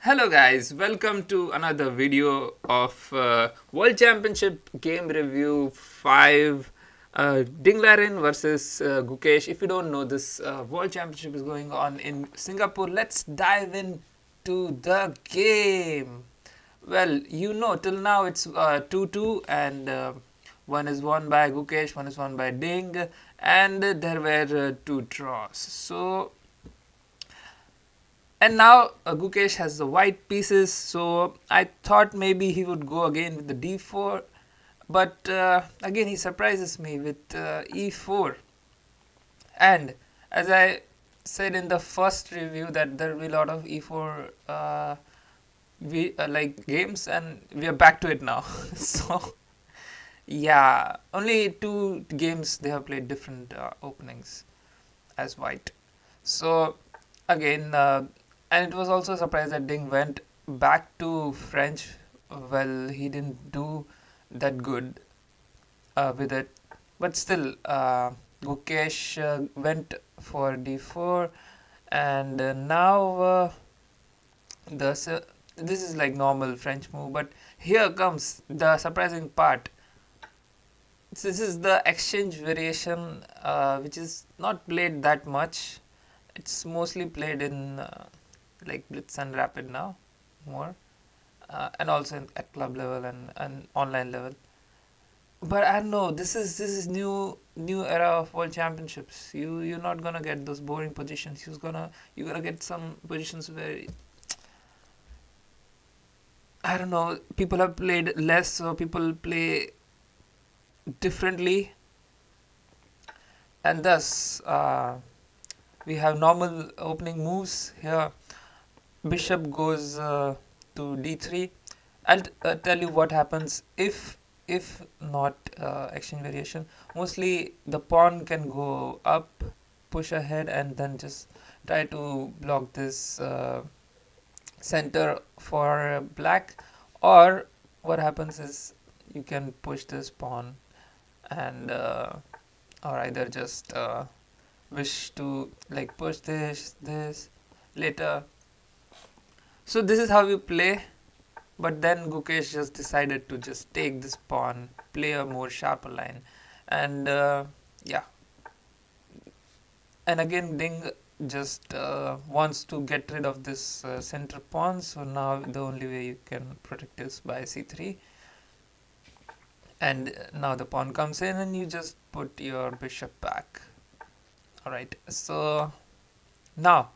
Hello guys, welcome to another video of World Championship Game Review 5 Liren versus Gukesh. If you don't know, this World Championship is going on in Singapore. Let's dive into the game. Well, till now it's 2-2 and one is won by Gukesh, one is won by Ding, and there were two draws. And now Gukesh has the white pieces, so I thought maybe he would go again with the d4, but again he surprises me with e4. And as I said in the first review that there will be a lot of e4 like games, and we are back to it now. So yeah, only two games they have played different openings as white. So again, and it was also a surprise that Ding went back to French. Well, he didn't do that good with it, but still, Gukesh went for d4, and now this is like normal French move. But here comes the surprising part. This is the exchange variation, which is not played that much. It's mostly played in like Blitz and Rapid now, more, and also at club level and online level. But I don't know. This is new era of World Championships. You're not gonna get those boring positions. You're gonna get some positions where I don't know. People have played less, so people play differently, and thus we have normal opening moves here. Bishop goes to d3. I'll tell you what happens if not exchange variation. Mostly the pawn can go up, push ahead, and then just try to block this center for black. Or what happens is you can push this pawn and or either just wish to like push this later. So this is how you play, but then Gukesh just decided to just take this pawn, play a more sharper line, and yeah. And again, Ding just wants to get rid of this center pawn. So now the only way you can protect is by c3, and now the pawn comes in, and you just put your bishop back. All right. So now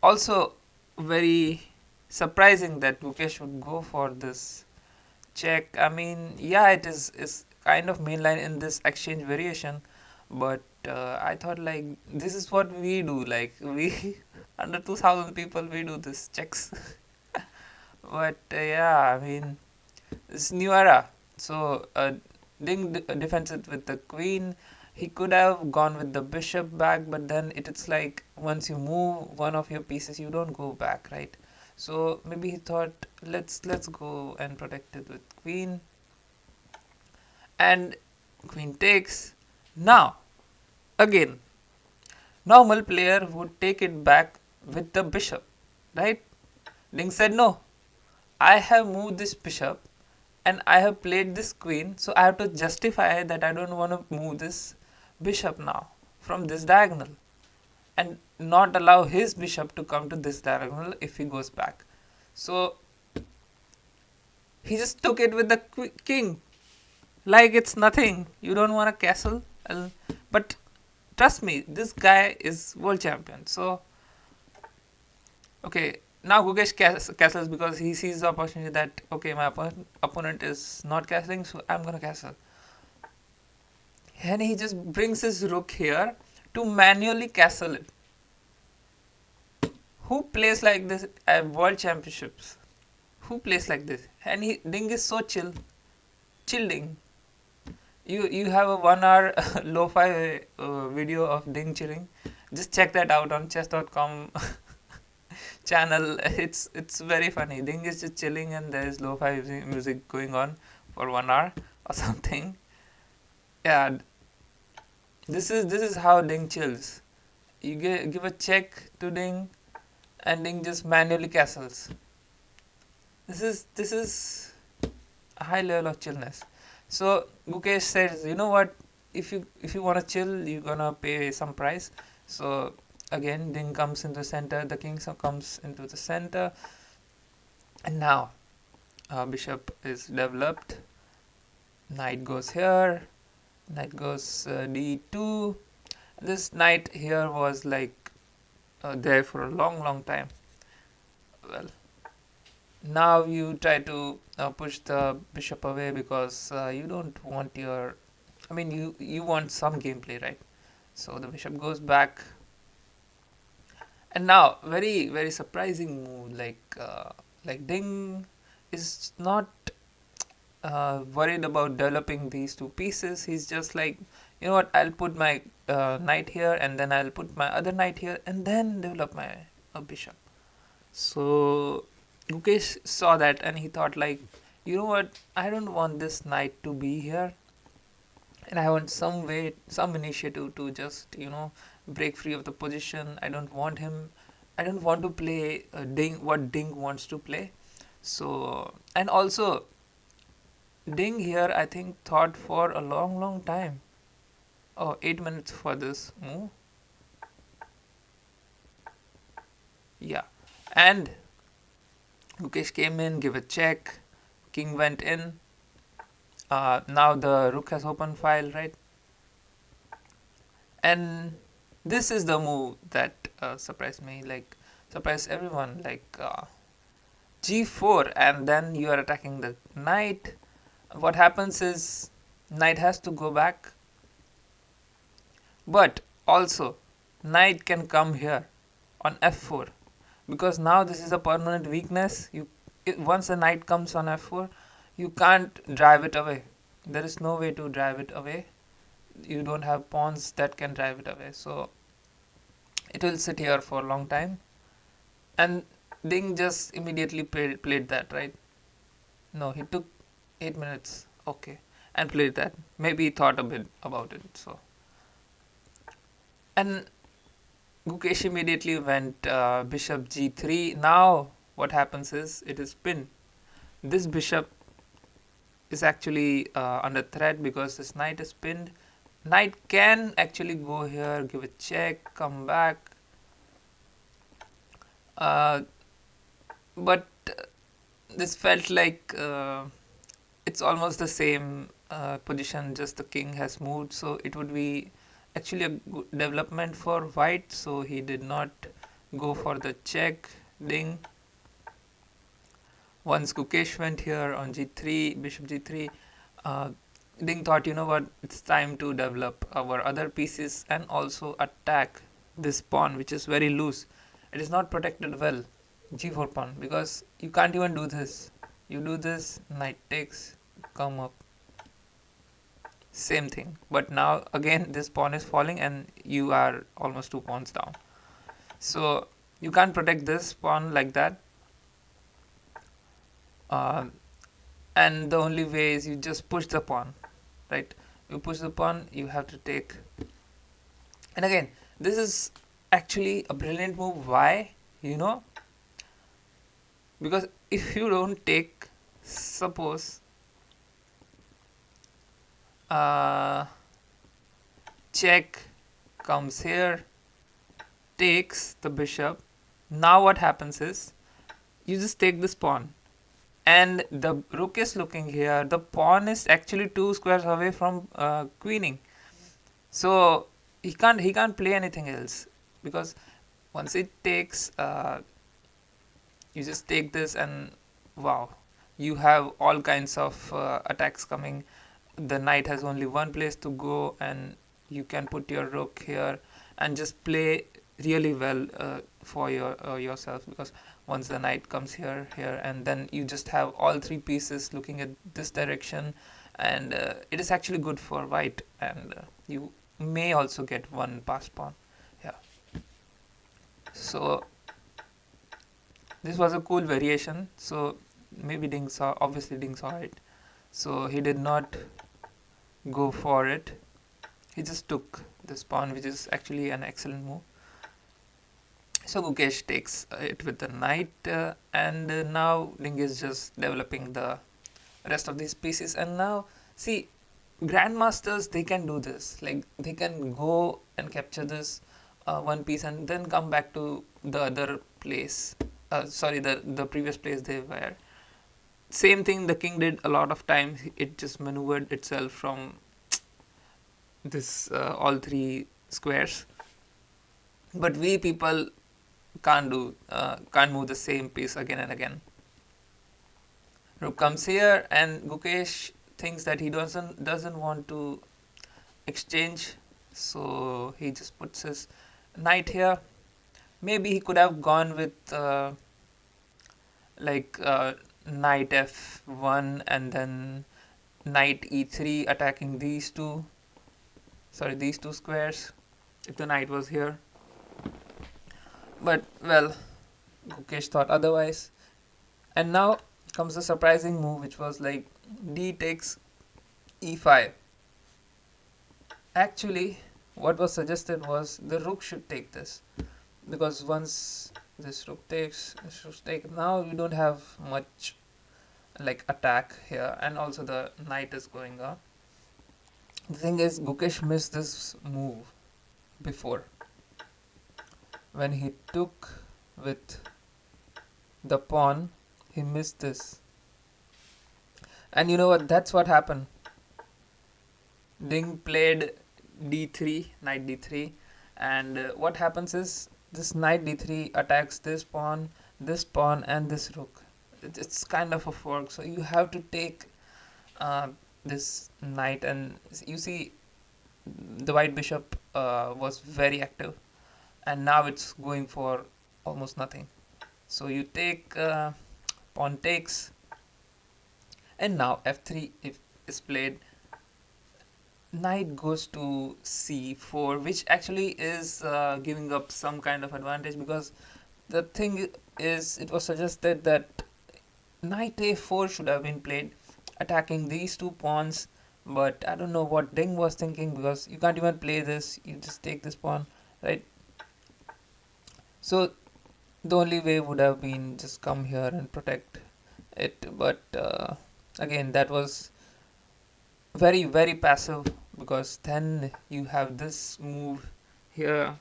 also very surprising that Gukesh would go for this check. I mean, yeah, it is kind of mainline in this exchange variation, but I thought like this is what we do. Like we under 2,000 people we do this checks. But yeah, I mean it's new era. So Ding defends it with the queen. He could have gone with the bishop back, but then it's like once you move one of your pieces, you don't go back, right? So maybe he thought let's go and protect it with queen, and queen takes. Now again, normal player would take it back with the bishop, right? Ding said no. I have moved this bishop and I have played this queen, so I have to justify that I don't want to move this bishop now from this diagonal, and not allow his bishop to come to this diagonal if he goes back. So he just took it with the king like it's nothing. You don't want a castle, but trust me, this guy is world champion. So okay, now Gukesh castles because he sees the opportunity that okay, my opponent is not castling, so I'm gonna castle. And he just brings his rook here to manually castle it. Who plays like this at world championships? Who plays like this? And Ding is so chill Ding. You have a 1 hour lo-fi video of Ding chilling. Just check that out on chess.com channel. It's very funny. Ding is just chilling and there is lo-fi music going on for 1 hour or something. Yeah, this is how Ding chills. You give a check to Ding, and Ding just manually castles. This is a high level of chillness. So Gukesh says, you know what? If you want to chill, you're gonna pay some price. So again, Ding comes into the center. The king comes into the center, and now bishop is developed. Knight goes here. Knight goes d2. This knight here was like there for a long, long time. Well, now you try to push the bishop away because you don't want your. I mean, you want some gameplay, right? So the bishop goes back, and now very very surprising move. Like Ding is not worried about developing these two pieces. He's just like, you know what? I'll put my knight here, and then I'll put my other knight here, and then develop my bishop. So Gukesh saw that and he thought like, you know what? I don't want this knight to be here, and I want some way, some initiative to just break free of the position. I don't want him. I don't want to play Ding what Ding wants to play. So and also Ding here I think thought for a long long time. Oh, 8 minutes for this move. Yeah, and Gukesh came in, give a check. King went in. Now the rook has open file, right? And this is the move that surprised me, like surprised everyone, like g4, and then you are attacking the knight. What happens is knight has to go back, but also knight can come here on f4, because now this is a permanent weakness. Once the knight comes on f4, you can't drive it away. There is no way to drive it away. You don't have pawns that can drive it away, so it will sit here for a long time. And Ding just immediately played that, right? No, he took 8 minutes, okay, and played that. Maybe he thought a bit about it. So, and Gukesh immediately went bishop g3. Now what happens is it is pinned. This bishop is actually under threat because this knight is pinned. Knight can actually go here, give a check, come back, but this felt like it's almost the same position, just the king has moved, so it would be actually a good development for white. So he did not go for the check. Ding. Once Gukesh went here on g3, bishop g3, Ding thought, you know what, it's time to develop our other pieces and also attack this pawn, which is very loose. It is not protected well, g4 pawn, because you can't even do this. You do this, knight takes, come up, same thing. But now again this pawn is falling and you are almost 2 pawns down. So you can't protect this pawn like that. And the only way is you just push the pawn, right? You push the pawn, you have to take. And again, this is actually a brilliant move. Why? Because if you don't take, suppose check comes here, takes the bishop. Now what happens is you just take this pawn, and the rook is looking here. The pawn is actually 2 squares away from queening, so he can't play anything else, because once it takes, you just take this, and wow, you have all kinds of attacks coming. The knight has only one place to go, and you can put your rook here and just play really well for yourself, because once the knight comes here, and then you just have all 3 pieces looking at this direction, and it is actually good for white, and you may also get one passed pawn. Yeah. So this was a cool variation. So maybe Ding saw it. So he did not go for it. He just took this pawn, which is actually an excellent move. So Gukesh takes it with the knight, and now Ling is just developing the rest of these pieces. And now, see, grandmasters, they can do this. Like, they can go and capture this one piece and then come back to the other place. Sorry, the previous place they were. Same thing the king did a lot of times. It just maneuvered itself from this all three squares. But we people can't move the same piece again and again. Rook comes here, and Gukesh thinks that he doesn't want to exchange, so he just puts his knight here. Maybe he could have gone with like knight f1 and then knight e3 attacking these two. Sorry, these two squares. If the knight was here, but well, Gukesh thought otherwise. And now comes the surprising move, which was like d takes e5. Actually, what was suggested was the rook should take this, because once this rook takes, this rook take. Now you don't have much like attack here, and also the knight is going up. The thing is, Gukesh missed this move before when he took with the pawn. He missed this, and you know what? That's what happened. Ding played d3, knight d3, and what happens is this knight d3 attacks this pawn, and this rook. It's kind of a fork, so you have to take uh, this knight, and you see the white bishop was very active, and now it's going for almost nothing. So you take pawn takes, and now f3 if is played. Knight goes to c4, which actually is giving up some kind of advantage, because the thing is, it was suggested that knight a4 should have been played, attacking these two pawns. But I don't know what Ding was thinking, because you can't even play this, you just take this pawn, right? So the only way would have been just come here and protect it, but again, that was very, very passive, because then you have this move here,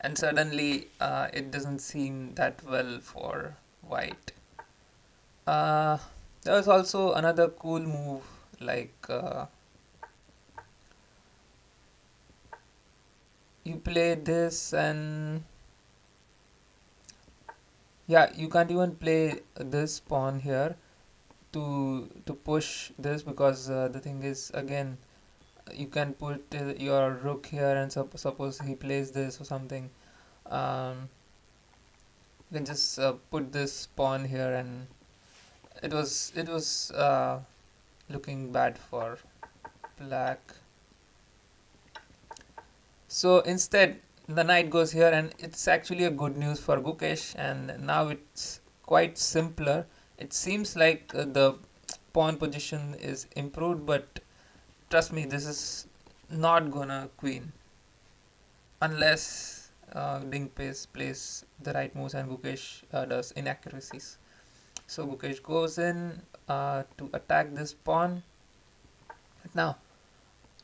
and suddenly it doesn't seem that well for white. uh, there was also another cool move, like you play this, and yeah, you can't even play this pawn here to push this, because the thing is, again, you can put your rook here, and suppose he plays this or something. You can just put this pawn here, and it was looking bad for black. So instead, the knight goes here, and it's actually a good news for Gukesh, and now it's quite simpler. It seems like the pawn position is improved, but trust me, this is not gonna queen unless Ding plays the right moves and Gukesh does inaccuracies. So Gukesh goes in to attack this pawn. Now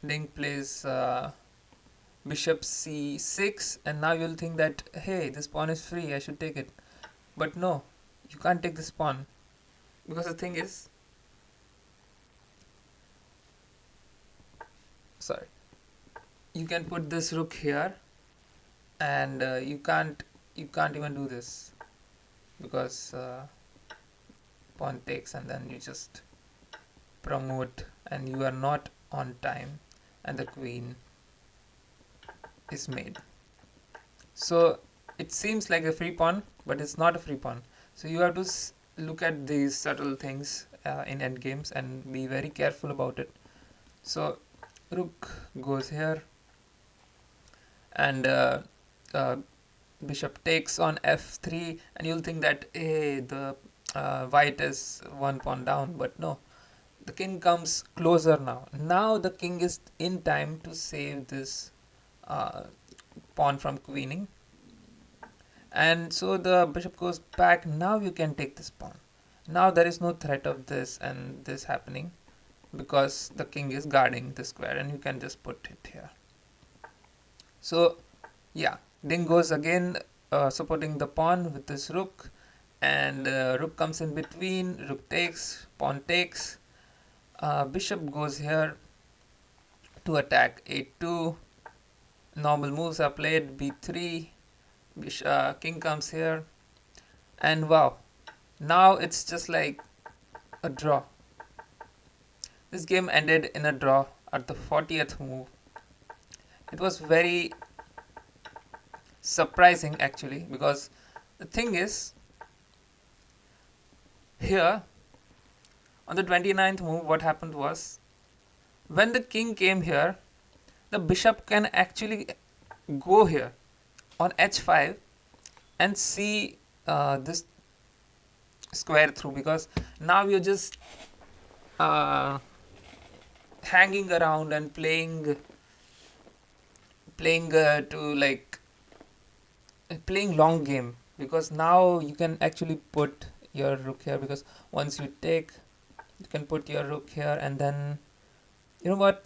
Ding plays bishop c6, and now you'll think that, hey, this pawn is free, I should take it. But no, you can't take this pawn, because the thing is, sorry, you can put this rook here, and you can't even do this, because pawn takes, and then you just promote, and you are not on time, and the queen is made. So it seems like a free pawn, but it's not a free pawn. So you have to look at these subtle things in endgames and be very careful about it. So rook goes here, and bishop takes on f3, and you'll think that, hey, the white is one pawn down, but no, the king comes closer now. Now the king is in time to save this uh, pawn from queening. And so the bishop goes back. Now you can take this pawn. Now there is no threat of this and this happening, because the king is guarding the square and you can just put it here. So yeah, Ding goes again, supporting the pawn with this rook, and rook comes in between, rook takes, pawn takes, bishop goes here to attack a2, normal moves are played, b3, king comes here, and wow, now it's just like a draw. This game ended in a draw at the 40th move. It was very surprising actually, because the thing is, here on the 29th move, what happened was, when the king came here, the bishop can actually go here on h5 and see this square through, because now you're just uh, hanging around and playing to like playing long game, because now you can actually put your rook here, because once you take, you can put your rook here, and then you know what,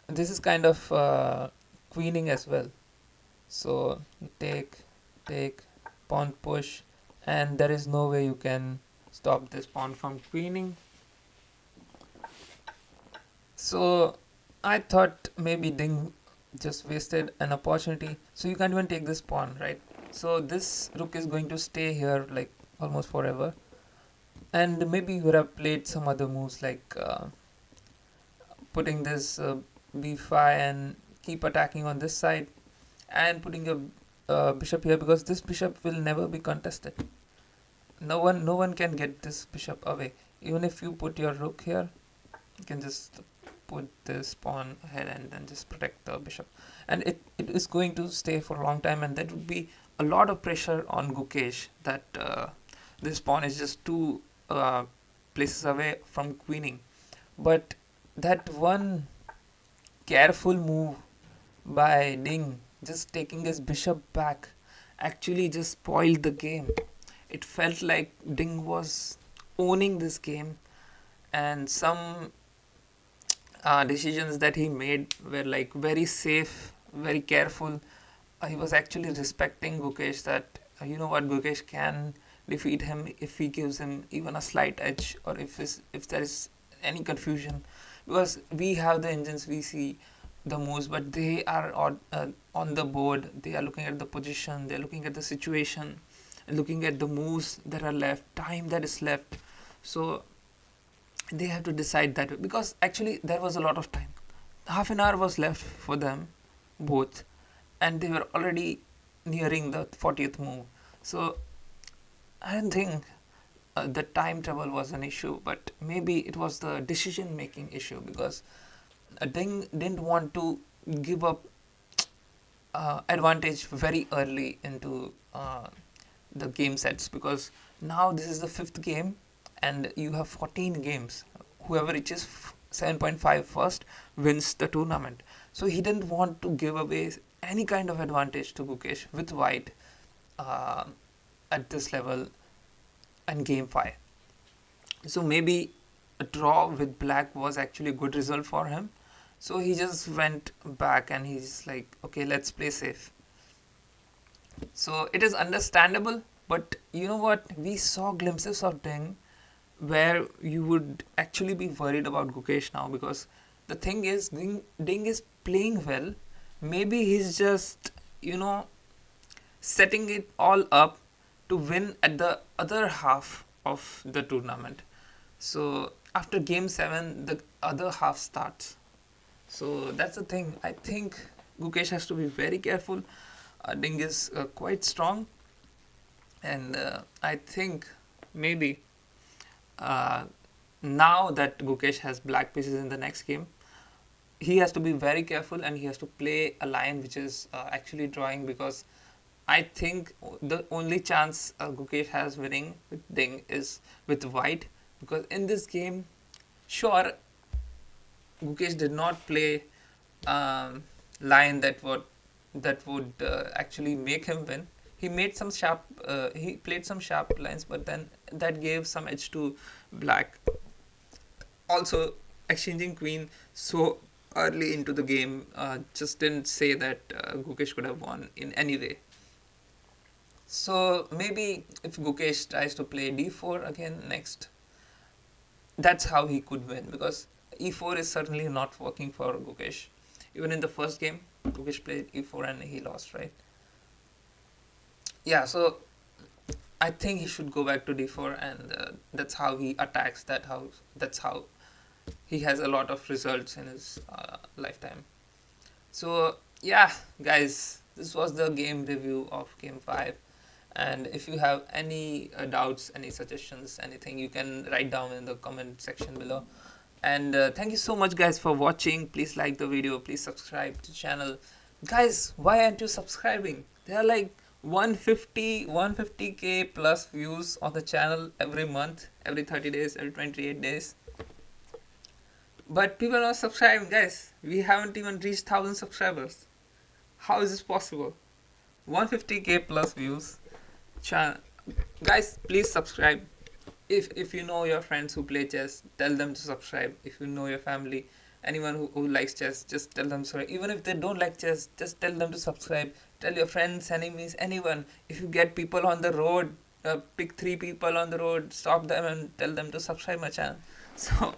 this is kind of queening as well. So you take, pawn push, and there is no way you can stop this pawn from queening. So I thought maybe Ding just wasted an opportunity. So you can't even take this pawn, right? So this rook is going to stay here like almost forever. And maybe you would have played some other moves like putting this b5 and keep attacking on this side, and putting a bishop here, because this bishop will never be contested. No one can get this bishop away. Even if you put your rook here, you can just put this pawn ahead and then just protect the bishop, and it is going to stay for a long time, and that would be a lot of pressure on Gukesh, that this pawn is just two places away from queening. But that one careful move by Ding, just taking his bishop back, actually just spoiled the game. It felt like Ding was owning this game, and some decisions that he made were like very safe, very careful. He was actually respecting Gukesh, that you know what, Gukesh can defeat him if he gives him even a slight edge, or if there is any confusion, because we have the engines, we see the moves, but they are on the board. They are looking at the position, they are looking at the situation, looking at the moves that are left, time that is left. So they have to decide that way, because actually there was a lot of time. Half an hour was left for them both, and they were already nearing the 40th move. So I don't think the time travel was an issue, but maybe it was the decision making issue, because Deng didn't want to give up advantage very early into the game sets, because now this is the fifth game and you have 14 games. Whoever reaches 7.5 first wins the tournament. So he didn't want to give away any kind of advantage to Gukesh with white uh, at this level and game 5. So maybe a draw with black was actually a good result for him. So he just went back and he's like, okay, let's play safe. So it is understandable, but you know what? We saw glimpses of Deng where you would actually be worried about Gukesh now, because the thing is, Deng is playing well. Maybe he's just, setting it all up to win at the other half of the tournament. So after game 7, the other half starts. So that's the thing. I think Gukesh has to be very careful. Ding is quite strong, and I think maybe now that Gukesh has black pieces in the next game, he has to be very careful and he has to play a line which is actually drawing, because I think the only chance Gukesh has winning with Ding is with white, because in this game, sure, Gukesh did not play line that would actually make him win. he made some sharp he played some sharp lines, but then that gave some edge to black. Also, exchanging queen so early into the game just didn't say that Gukesh could have won in any way. So maybe if Gukesh tries to play d4 again next, that's how he could win, because e4 is certainly not working for Gukesh. Even in the first game, Gukesh played e4 and he lost, right? Yeah, so I think he should go back to d4, and that's how he attacks that house. That's how he has a lot of results in his lifetime. So yeah, guys, this was the game review of game 5. And if you have any doubts, any suggestions, anything, you can write down in the comment section below. And thank you so much, guys, for watching. Please like the video, please subscribe to the channel. Guys, why aren't you subscribing? There are like 150k plus views on the channel every month, every 30 days, every 28 days. But people are not subscribing, guys. We haven't even reached 1000 subscribers. How is this possible? 150k plus views. Guys, please subscribe. If you know your friends who play chess, tell them to subscribe. If you know your family, anyone who likes chess, just tell them to subscribe. Even if they don't like chess, just tell them to subscribe. Tell your friends, enemies, anyone. If you get people on the road, pick 3 people on the road, stop them and tell them to subscribe my channel. So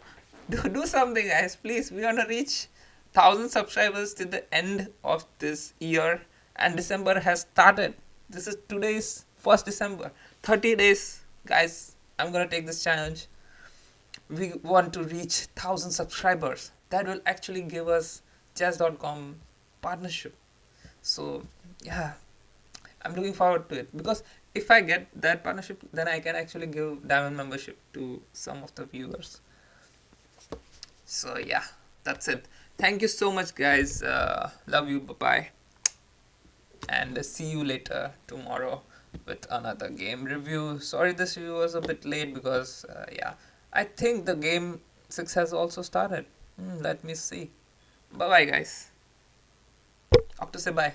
do something, guys, please. We want to reach 1000 subscribers till the end of this year, and December has started. This is today's 1st December. 30 days, guys. I'm gonna take this challenge. We want to reach 1000 subscribers. That will actually give us chess.com partnership. So yeah, I'm looking forward to it, because if I get that partnership, then I can actually give diamond membership to some of the viewers. So yeah, that's it. Thank you so much, guys. Love you. Bye bye. And see you later tomorrow with another game review. Sorry, this review was a bit late because yeah, I think the game 6 has also started. Let me see. Bye bye, guys. Have to say bye.